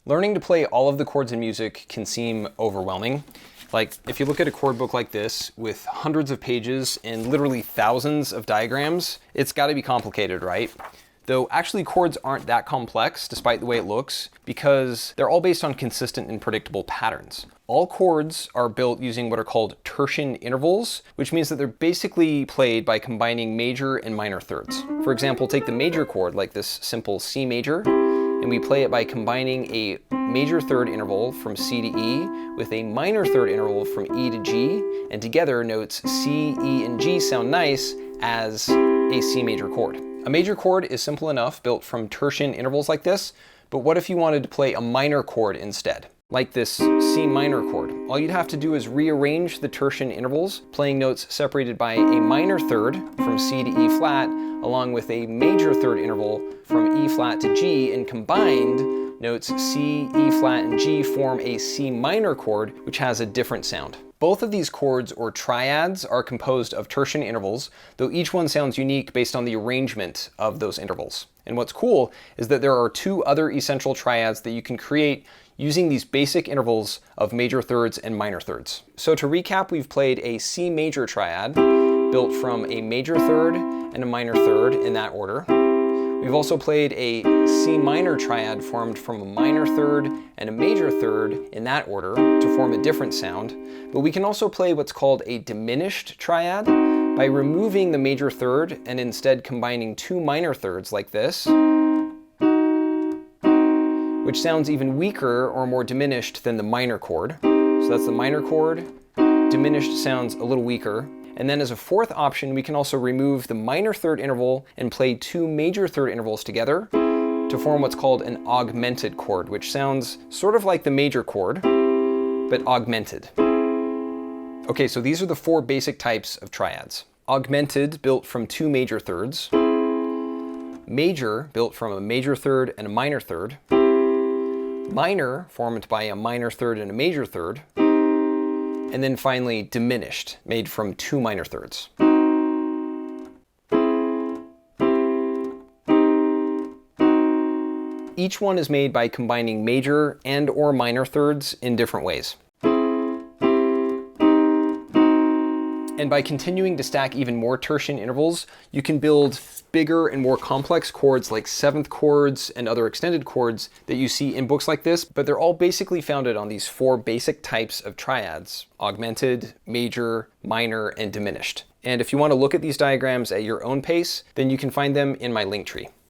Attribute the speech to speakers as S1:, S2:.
S1: Learning to play all of the chords in music can seem overwhelming. Like, if you look at a chord book like this with hundreds of pages and literally thousands of diagrams, it's got to be complicated, right? Though actually chords aren't that complex, despite the way it looks, because they're all based on consistent and predictable patterns. All chords are built using what are called tertian intervals, which means that they're basically played by combining major and minor thirds. For example, take the major chord, like this simple C major, and we play it by combining a major third interval from C to E with a minor third interval from E to G, and together notes C, E, and G sound nice as a C major chord. A major chord is simple enough, built from tertian intervals like this, but what if you wanted to play a minor chord instead? Like this C minor chord. All you'd have to do is rearrange the tertian intervals, playing notes separated by a minor third from C to E flat, along with a major third interval from E flat to G, and combined, notes C, E flat, and G form a C minor chord, which has a different sound. Both of these chords, or triads, are composed of tertian intervals, though each one sounds unique based on the arrangement of those intervals. And what's cool is that there are two other essential triads that you can create using these basic intervals of major thirds and minor thirds. So to recap, we've played a C major triad built from a major third and a minor third in that order. We've also played a C minor triad formed from a minor third and a major third in that order to form a different sound. But we can also play what's called a diminished triad by removing the major third and instead combining two minor thirds like this, which sounds even weaker or more diminished than the minor chord. So that's the minor chord. Diminished sounds a little weaker. And then as a fourth option, we can also remove the minor third interval and play two major third intervals together to form what's called an augmented chord, which sounds sort of like the major chord, but augmented. Okay, so these are the four basic types of triads. Augmented, built from two major thirds. Major, built from a major third and a minor third. Minor, formed by a minor third and a major third. And then finally, diminished, made from two minor thirds. Each one is made by combining major and or minor thirds in different ways. And by continuing to stack even more tertian intervals, you can build bigger and more complex chords like seventh chords and other extended chords that you see in books like this, but they're all basically founded on these four basic types of triads: augmented, major, minor, and diminished. And if you want to look at these diagrams at your own pace, then you can find them in my link tree.